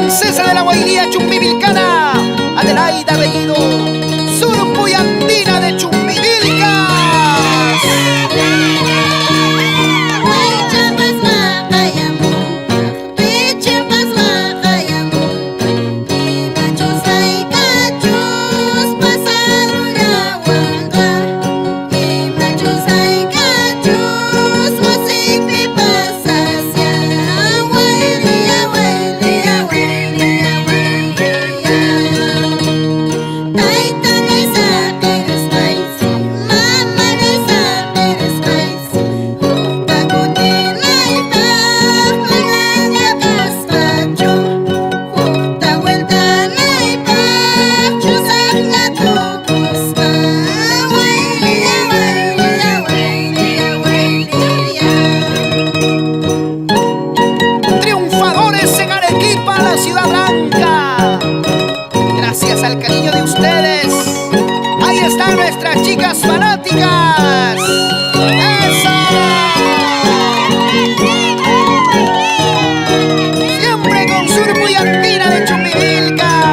princesa de la Guainía Chumbivilcana, Adelaida Bellido, Surco y Andina de Chumbivilcas. Ciudad Blanca, gracias al cariño de ustedes, ahí están nuestras chicas fanáticas. ¡Eso! Siempre con Surco y Andina de Chumbivilcas.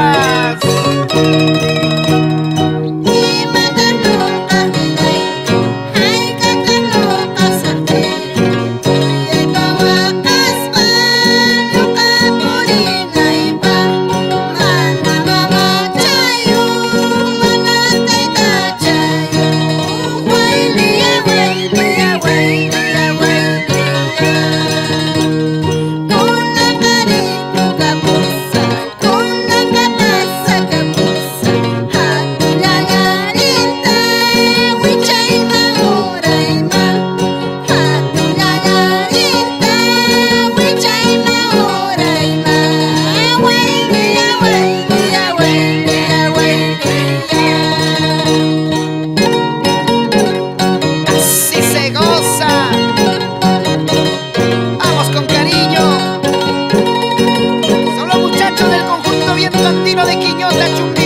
Andino de Quiñota, Chumbivilcas.